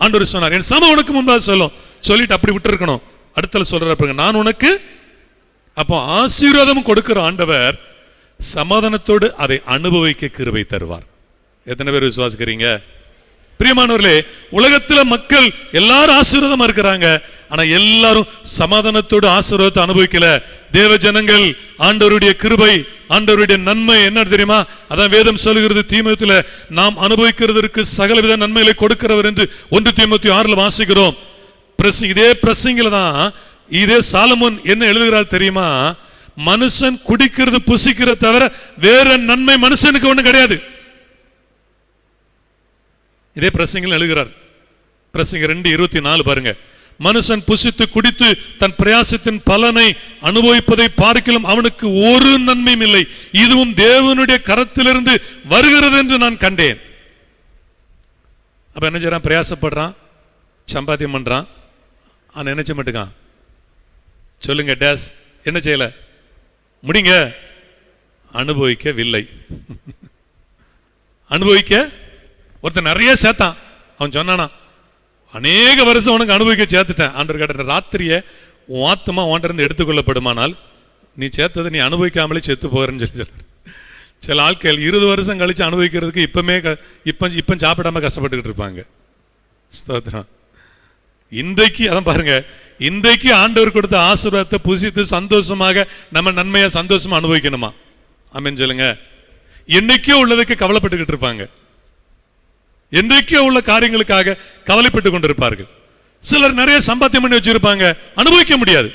ஆண்டவர் சொன்னார், என் சம உனக்கு முன்பாக சொல்லும். சொல்லிட்டு அப்படி விட்டு இருக்கணும். அடுத்த சொல்ற நான் உனக்கு. அப்போ ஆசீர்வாதம் கொடுக்கிற ஆண்டவர் சமாதானத்தோடு அதை அனுபவிக்க கிருபை தருவார். எத்தனை பேர் விசுவாசிக்கிறீங்க? பிரியமானவர்களே, உலகத்துல மக்கள் எல்லாரும் ஆசீர்வாதமா இருக்கிறாங்க, ஆனா எல்லாரும் சமாதானத்தோடு ஆசீர்வாதத்தை அனுபவிக்கல. தேவ ஜனங்கள் ஆண்டவருடைய கிருபை, ஆண்டவருடைய நன்மை என்ன தெரியுமா? அதான் வேதம் சொல்லுகிறது, தீமோத்தேயுல நாம் அனுபவிக்கிறதற்கு சகலவித நன்மைகளை கொடுக்கிறவர் என்று 1 தீமோத்தேயு 6 வாசிக்கிறோம். இதே பிரசங்கில தான் இதே சாலமோன் என்ன எழுதுகிறார் தெரியுமா? மனுஷன் குடிக்கிறது புசிக்கிற தவிர வேற நன்மை மனுஷனுக்கு ஒண்ணு கிடையாது. இதே பிரசங்கில் எழுதுகிறார். பிரசங்க 2:24 பாருங்க. மனுஷன் புசித்து குடித்து தன் பிரயாசத்தின் பலனை அனுபவிப்பதை பார்க்கலாம் அவனுக்கு ஒரு நன்மையும் இல்லை, இதுவும் தேவனுடைய கரத்திலிருந்து வருகிறது என்று நான் கண்டேன். அப்ப என்ன செய்யறான்? பிரயாசப்படுறான், சம்பாத்தியம் பண்றான், ஆனா என்ன செய்ய மாட்டேங்கான்? சொல்லுங்க டேஸ், என்ன செய்யல? முடிங்க, அனுபவிக்கவில்லை. அனுபவிக்க ஒருத்தன் நிறைய சேர்த்தான். அவன் சொன்னானா, அநேக வருஷம் உனக்கு அனுபவிக்க சேர்த்துட்டேன். ஆண்டவர் கேட்ட, ராத்திரிய உன் ஆத்மா உன்கிட்ட எடுத்துக்கொள்ளப்படுமானால் நீ சேர்த்ததை நீ அனுபவிக்காமலே செத்து போகிறேன்னு சொல்லி சொல்ற. சில ஆட்கள் 20 வருஷம் கழிச்சு அனுபவிக்கிறதுக்கு இப்ப சாப்பிடாம கஷ்டப்பட்டுக்கிட்டு இருப்பாங்க. ஸ்தோத்திரம். இன்றைக்கு அதான் பாருங்க, இன்றைக்கு ஆண்டவர் கொடுத்த ஆசீர்வாதத்தை புசித்து சந்தோஷமாக நம்ம நன்மையா சந்தோஷமா அனுபவிக்கணுமா? ஆமென் சொல்லுங்க. என்னைக்கோ உள்ளதுக்கு கவலைப்பட்டுக்கிட்டு இருப்பாங்க, என்றைக்கோ உள்ள காரியங்களுக்காக கவலைப்பட்டு கொண்டிருப்பார்கள். சிலர் நிறைய சம்பாத்தியம் பண்ணி வச்சிருப்பாங்க, அனுபவிக்க முடியாது.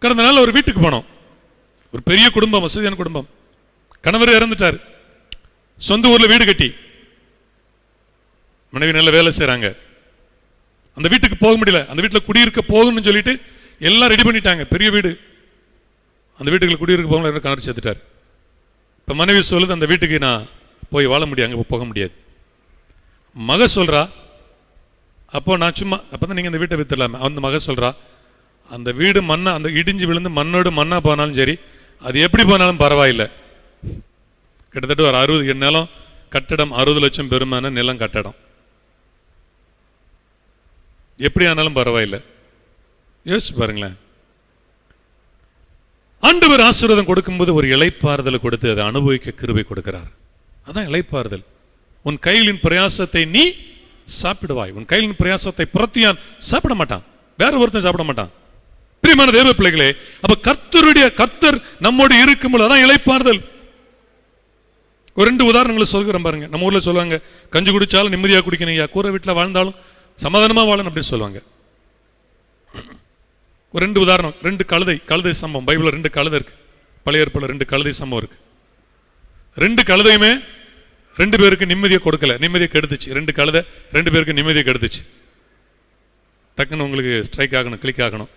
கடந்த நாள் ஒரு வீட்டுக்கு போனோம். ஒரு பெரிய குடும்பம், வசதியான குடும்பம். கணவர் இறந்துட்டார். சொந்த ஊர்ல வீடு கட்டி மனைவி நல்ல வேலை செய்யறாங்க. அந்த வீட்டுக்கு போக முடியல. அந்த வீட்டில் குடியிருக்க போகணும்னு சொல்லிட்டு எல்லாம் ரெடி பண்ணிட்டாங்க. பெரிய வீடு. அந்த வீட்டுக்குள்ள குடியிருக்க போகணும், கணவர் சேர்த்துட்டார். இப்ப மனைவி சொல்லுது, அந்த வீட்டுக்கு நான் போய் வாழ முடியாது, அங்கே போக முடியாது. மக சொல்றா, அப்போ நான் சும்மா அப்பதான் நீங்க அந்த வீட்டை வித்துடலாமே. அந்த மக சொல்றா, அந்த வீடு மண்ணா, அந்த இடிஞ்சு விழுந்து மண்ணோடு மண்ணா போனாலும் சரி, அது எப்படி போனாலும் பரவாயில்லை. கிட்டத்தட்ட ஒரு 60 நிலம் கட்டடம், 60 லட்சம் பெருமான நிலம் கட்டடம், எப்படி ஆனாலும் பரவாயில்லை. யோசிச்சு பாருங்களேன். ஆண்டவர் ஆசீர்வாதம் கொடுக்கும்போது ஒரு இளைப்பாறுதலை கொடுத்து அதை அனுபவிக்க கிருபை கொடுக்கிறார். அதான் இளைப்பாறுதல். உன் கைகளின் பிரயாசத்தை நீ சாப்பிடுவாய். உன் கைகளின் பிரயாசத்தை புறத்தியான் சாப்பிட மாட்டான், வேற ஒருத்தன் சாப்பிட மாட்டான். பிரியமான தேவ பிள்ளைகளே, அப்ப கர்த்தர் நம்மோடு இருக்கும்போது அதான் இளைப்பாறுதல். ஒரு 2 உதாரணங்களை சொல்கிறேன் பாருங்க. நம்ம ஊர்ல சொல்லுவாங்க, கஞ்சி குடிச்சாலும் நிம்மதியா குடிக்கணும், கூரை வீட்டில் வாழ்ந்தாலும் சமாதானமா வாழணும் அப்படின்னு சொல்லுவாங்க. ஒரு 2 உதாரணம். 2 கழுதை சம்பவம். பைபிள்ல 2 கழுதை இருக்கு. பழைய ஏற்பாடுல 2 கழுதை சம்பவம் இருக்கு. 2 கழுதையுமே 2 பேருக்கு நிம்மதியை கொடுக்கல, நிம்மதியை கெடுத்துச்சு. 2 கழுதை 2 பேருக்கு நிம்மதியை கெடுத்துச்சு. டக்குன்னு உங்களுக்கு ஸ்ட்ரைக் ஆகணும், கிளிக் ஆகணும்.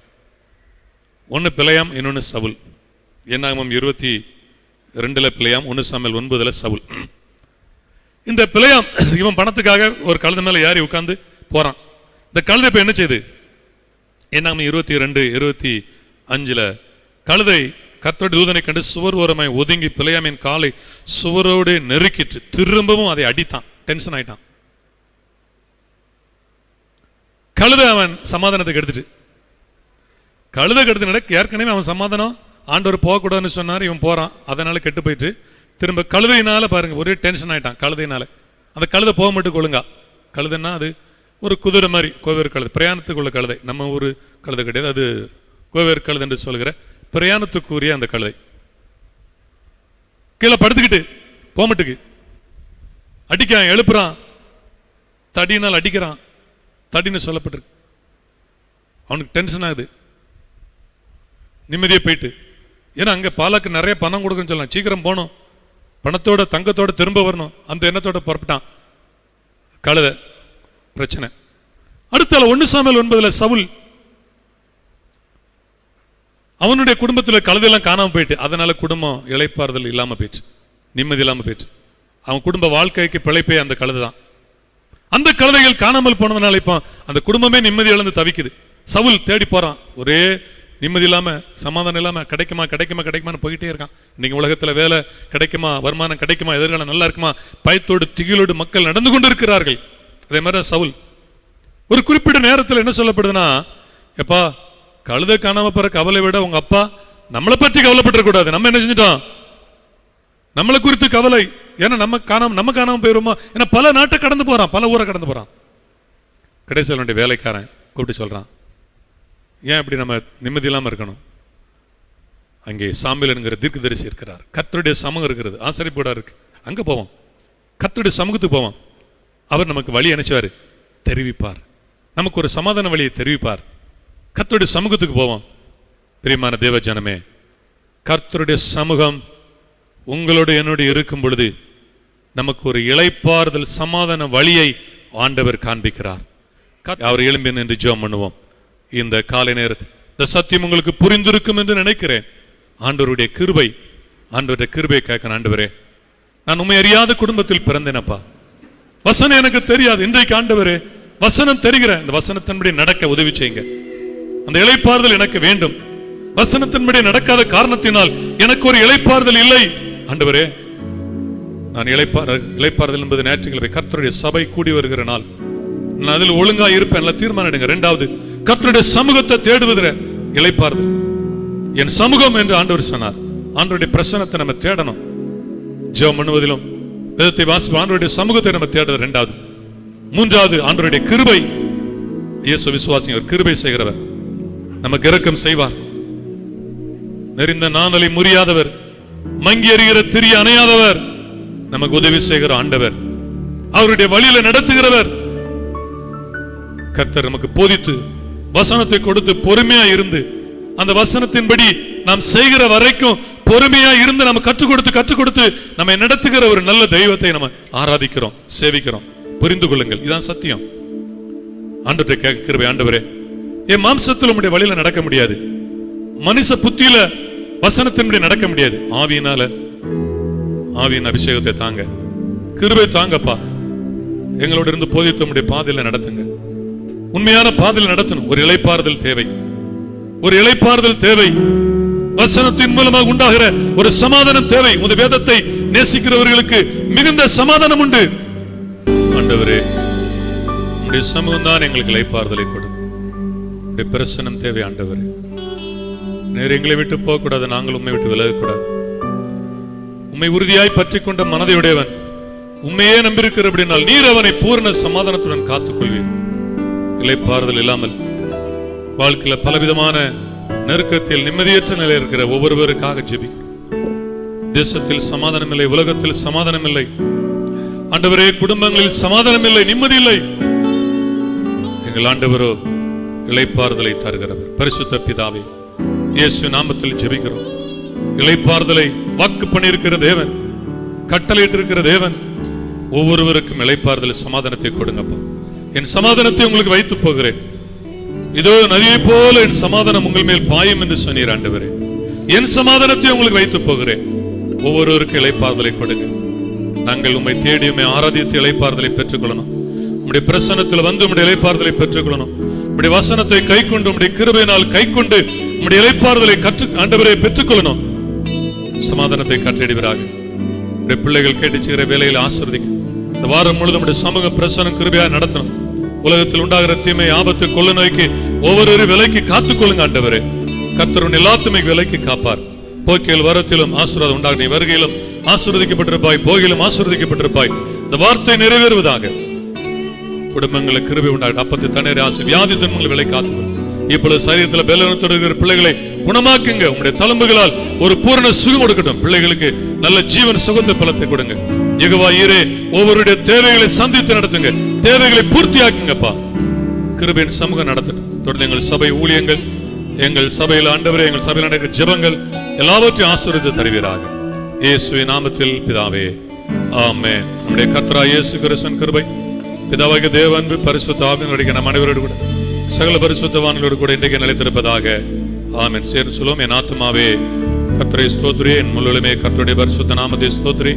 ஒன்னு பிழையாம், இன்னொன்னு சவுல். என்னாகமம் 22 பிழையாம், 1 சாமுவேல் 9 சவுல். இந்த பிழையாம் இவன் பணத்துக்காக ஒரு கழுதை மேல ஏறி உட்கார்ந்து போறான். இந்த கழுதை இப்ப என்ன செய்யுது? என்னாகமம் 22:25 கழுதை கர்த்தருடைய தூதனை கண்டு சுவர் ஓரமாய் ஒதுங்கி பிழையாமின் காலை சுவரோடு நெருக்கிட்டு திரும்பவும் அதை அடித்தான். டென்ஷன் ஆயிட்டான். கழுதை அவன் சமாதானத்தை கெடுத்துட்டு, கழுதை கெடுத்து நடக்க ஏற்கனவே அவன் சமாதானம் ஆண்டவர் போகக்கூடாதுன்னு சொன்னார், இவன் போறான், அதனால கெட்டு போயிட்டு திரும்ப கழுதையினால பாருங்க ஒரே டென்ஷன் ஆயிட்டான். கழுதையினால அந்த கழுதை போக மட்டும் கொள்ளுங்க. கழுதைன்னா அது ஒரு குதிரை மாதிரி, கோவேறு கழுதை, பிரயாணத்துக்குள்ள கழுதை. நம்ம ஊர் கழுதை கிடையாது, அது கோவேறு கழுதை என்று சொல்கிற பிரயாணத்துக்குரிய அந்த கழுதை. கீழே படுத்துக்கிட்டு போமட்டுக்கு அடிக்கிறான், எழுப்புறான், தடியினால் அடிக்கிறான், தடின்னு சொல்லப்பட்டிருக்கு. அவனுக்கு டென்ஷன் ஆகுது, நிம்மதியே போயிட்டு ஏன்னா அங்கே பாலாக்கு நிறைய பணம் கொடுக்குன்னு சொல்லலாம், சீக்கிரம் போகணும், பணத்தோட தங்கத்தோட திரும்ப வரணும், அந்த எண்ணத்தோட புறப்பட்டான். கழுத பிரச்சனை. அடுத்தால 1 சாமுவேல் 9 சவுல் அவனுடைய குடும்பத்தில் கழுதையெல்லாம் காணாமல் போயிட்டு, அதனால குடும்பம் இளைப்பாறுதல் இல்லாமல் போயிடுச்சு, நிம்மதி இல்லாமல் போயிடுச்சு. அவன் குடும்ப வாழ்க்கைக்கு பிழைப்பே அந்த கழுதை தான். அந்த கழுதைகள் காணாமல் போனதுனால இப்போ அந்த குடும்பமே நிம்மதி இழந்து தவிக்குது. சவுல் தேடி போறான், ஒரே நிம்மதி இல்லாம சமாதானம் இல்லாம கிடைக்குமா கிடைக்குமா கிடைக்குமான்னு போயிட்டே இருக்கான். இன்னைக்கு உலகத்துல வேலை கிடைக்குமா, வருமானம் கிடைக்குமா, எதிர்காலம் நல்லா இருக்குமா, பயத்தோடு திகிலோடு மக்கள் நடந்து கொண்டு இருக்கிறார்கள். அதே மாதிரி சவுல் ஒரு குறிப்பிட்ட நேரத்தில் என்ன சொல்லப்படுதுன்னா, எப்பா கழுதை காணாம போற கவலை விட உங்க அப்பா நம்மளை பற்றி கவலைப்பட்டு கூடாது. நம்ம என்ன செஞ்சிட்டோம், நம்மளை குறித்து கவலை. ஏன்னா நம்ம காணாம போயிருமா, ஏன்னா பல நாட்டை கடந்து போறான், பல ஊரை கடந்து போறான். கடைசியில் வேண்டிய வேலைக்காரன் கூப்பிட்டு சொல்றான், ஏன் இப்படி நம்ம நிம்மதி இல்லாமல் இருக்கணும்? அங்கே சாமுவேல் என்கிற தீர்க்கதரிசி இருக்கிறார், கர்த்தருடைய சமூகம் இருக்கிறது, ஆசரிப்பூடா இருக்கு, அங்கே போவோம், கர்த்தருடைய சமூகத்துக்கு போவோம். அவர் நமக்கு வழி அனுப்பிச்சாரு, தெரிவிப்பார், நமக்கு ஒரு சமாதான வழியை தெரிவிப்பார். கர்த்தருடைய சமூகத்துக்கு போவோம். பிரியமான தேவ ஜனமே, கர்த்தருடைய சமூகம் உங்களோடு என்னோடு இருக்கும் பொழுது நமக்கு ஒரு இளைப்பாறுதல் சமாதான வழியை ஆண்டவர் காண்பிக்கிறார். அவர் எழும்பி நின்று ஜெபம் பண்ணுவோம். இந்த காலை நேரத்தில் இந்த சத்தியம் உங்களுக்கு புரிந்திருக்கும் என்று நினைக்கிறேன். ஆண்டவருடைய கிருபை கேட்க, ஆண்டவரே நான் உண்மை அறியாத குடும்பத்தில் பிறந்தேனப்பா, வசனம் எனக்கு தெரியாது, இன்றைக்கு ஆண்டவரே வசனம் தெரிகிற இந்த வசனத்தின்படி நடக்க உதவி செய்யுங்க. அந்த இளைப்பாறுதல் எனக்கு வேண்டும். வசனத்தின்படி நடக்காத காரணத்தினால் எனக்கு ஒரு இளைப்பாறுதல் இல்லை. ஆண்டவரே நான் இளைப்பாறுதல் என்பது ஞாயிற்றுக்கிழமை கர்த்தருடைய சபை கூடி வருகிற நாள், நான் அதில் ஒழுங்கா இருப்பேன் தீர்மானம் எடுங்க. 2வது, கர்த்தருடைய சமூகத்தை தேடுவதில் இளைப்பாறுதல். என் சமூகம் என்று ஆண்டவர் சொன்னார். ஆண்டவருடைய பிரசன்னத்தை நம்ம தேடணும். ஜெபம் பண்ணுவதிலும் வேதத்தை வாசிப்பு ஆண்டவருடைய சமூகத்தை நம்ம தேடுறது 2வது. 3வது, ஆண்டவருடைய கிருபை. இயேசு விசுவாசிங்க, கிருபை செய்கிறவர், நமக்கு இரக்கம் செய்வார். நெறிந்த நாணலை முறியாதவர், மங்கி எறிகிற திரிய அணையாதவர், நமக்கு உதவி செய்கிற ஆண்டவர், அவருடைய வழியில நடத்துகிறவர். கர்த்தர் நமக்கு போதித்து வசனத்தை கொடுத்து பொறுமையா இருந்து அந்த வசனத்தின்படி நாம் செய்கிற வரைக்கும் பொறுமையா இருந்து நம்ம கற்றுக் கொடுத்து நம்ம நடத்துகிற ஒரு நல்ல தெய்வத்தை நம்ம ஆராதிக்கிறோம், சேவிக்கிறோம். புரிந்து கொள்ளுங்கள், இதான் சத்தியம். ஆண்டவரை கேட்கிறவே, ஆண்டவரே என் மாம்சத்தில் உம்முடைய வழியில நடக்க முடியாது, மனுஷ புத்தியில வசனத்தின்படி நடக்க முடியாது. ஆவியின் அபிஷேகத்தை தாங்க, கிருபை தாங்கப்பா, எங்களோட இருந்து போதித்து உம்முடைய பாதையில நடத்துங்க. உண்மையான பாதையில் நடத்தணும். ஒரு இளைப்பாறுதல் தேவை, ஒரு இளைப்பாறுதல் தேவை. வசனத்தின் மூலமாக உண்டாகிற ஒரு சமாதானம் தேவை. உங்க வேதத்தை நேசிக்கிறவர்களுக்கு மிகுந்த சமாதானம் உண்டு. ஆண்டவரே உம்முடைய சமூகம் தான் எங்களுக்கு இளைப்பாறுதலை கொடுக்கும். உம்முடைய பிரசன்னம் தேவை. ஆண்டவரே நேர் எங்களை விட்டு போகக்கூடாது, நாங்கள் உண்மை விட்டு விலகக்கூடாது. உண்மை உறுதியாய் பற்றி கொண்ட மனதையுடையவன் உண்மையே நம்பியிருக்கிறபடினால் நீர் அவனை பூர்ண சமாதானத்துடன் காத்துக்கொள்வீர். இளைப்பாறுதல் இல்லாமல் வாழ்க்கையில பலவிதமான நெருக்கத்தில் நிம்மதியற்ற நிலை இருக்கிற ஒவ்வொருவருக்காக ஜெபிக்கிறோம். தேசத்தில் சமாதானம் இல்லை, உலகத்தில் சமாதானம் இல்லை ஆண்டவரே, குடும்பங்களில் சமாதானம் இல்லை, நிம்மதி இல்லை. எங்கள் ஆண்டவரோ இளைப்பாறுதலை தருகிறவர். பரிசுத்த பிதாவே, இயேசு நாமத்தில் ஜெபிக்கிறோம். இளைப்பாறுதலை வாக்கு பண்ணியிருக்கிற தேவன், கட்டளையிட்டு இருக்கிற தேவன், ஒவ்வொருவருக்கும் இளைப்பாறுதலை சமாதானத்தை கொடுங்கப்பா. என் சமாதானத்தை உங்களுக்கு வைத்து போகிறேன், இதோ நதியை போல என் சமாதானம் உங்கள் மேல் பாயும் என்று சொன்னீர் ஆண்டவரே. என் சமாதானத்தை உங்களுக்கு வைத்து போகிறேன். ஒவ்வொருவருக்கும் இளைப்பாறுதலை கொடுங்க. நாங்கள் உம்மை தேடி உம்மை ஆராதித்து இளைப்பாறுதலை பெற்றுக்கொள்ளணும். உம்முடைய பிரசன்னத்தில் வந்து உம்முடைய இளைப்பாறுதலை பெற்றுக்கொள்ளணும். உம்முடைய வசனத்தை கை கொண்டு உம்முடைய கிருபையினால் கை கொண்டு உம்முடைய இளைப்பாறுதலை ஆண்டவரை பெற்றுக்கொள்ளணும். சமாதானத்தை கட்டளையிடுவீராக. உம்முடைய பிள்ளைகள் கேட்டுச்சுகிற வேலையில் ஆசீர்வதிங்க. இந்த வாரம் முழுவதும் உம்முடைய சமூக பிரசன்னம் கிருபையா நடத்தணும். உலகத்தில் உண்டாகிற தீமை, ஆபத்து, கொள்ள நோய்க்கு ஒவ்வொரு விலைக்கு காத்துக்கொள்ளுங்க ஆண்டவரே. கர்த்தர் எல்லாத்துமே விலைக்கு காப்பார். போக்கில் வரத்திலும் ஆசீர்வாதம் உண்டாக, நீ வருகையிலும் ஆசீர்வதிக்கப்பட்டிருப்பாய், போகிலும் ஆசீர்வதிக்கப்பட்டிருப்பாய். இந்த வார்த்தை நிறைவேறுவதாக. குடும்பங்களுக்கு கிருபை உண்டாக, அப்பத்து தண்ணீர் ஆசை, வியாதி துன்பங்கள் விலை காத்து. இப்பொழுது சரீரத்தில் பலவீனத்தோடு இருக்கிற பிள்ளைகளை குணமாக்குங்க. உங்களுடைய தழும்புகளால் ஒரு பூரண சுகம் கொடுக்கட்டும். பிள்ளைகளுக்கு நல்ல ஜீவன் சுகத்தை பலத்தை கொடுங்க. யெகோவா ஈரே, ஒவ்வொருடைய தேவைகளை சந்தித்து நடத்துங்க, தேவைகளை பூர்த்தியாக்குங்கப்பா. கிருபையின் சமூகம் நடத்தட்டும். தொடர்ந்து எங்கள் சபை ஊழியங்கள், எங்கள் சபையில் ஆண்டவரே, எங்கள் சபையில் நடக்கிற ஜெபங்கள் எல்லாவற்றையும் ஆசீர்வதித்து தருவீராக. இயேசுவின் நாமத்தில் பிதாவே, ஆமென். நம்முடைய கர்த்தராகிய இயேசு கிறிஸ்துவின் கிருபை, பிதாவாகிய தேவ அன்பு, பரிசுத்த ஆவியானவருடைய நம் அனைவரோடு கூட சகல பரிசுத்தவான்களோடு கூட இன்றைக்கு நிலைத்திருப்பதாக. ஆமென். சேர்ந்து சொல்லுவோம். என் ஆத்துமாவே கர்த்தரை ஸ்தோத்திரி, என் முழுவதுமே கர்த்தருடைய பரிசுத்த நாமத்தை ஸ்தோத்திரி.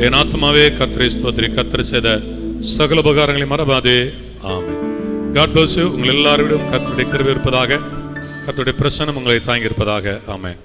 என் ஆத்துமாவே கர்த்தரை ஸ்தோத்திரி, கர்த்தர் செய்த சகல உபகாரங்களை மறவாதே. ஆமென். God bless you. உங்கள் எல்லாரோடும் கர்த்தருடைய கிருபை இருப்பதாக, கர்த்தருடைய பிரசன்னம் உங்களை தாங்கி இருப்பதாக. ஆமென்.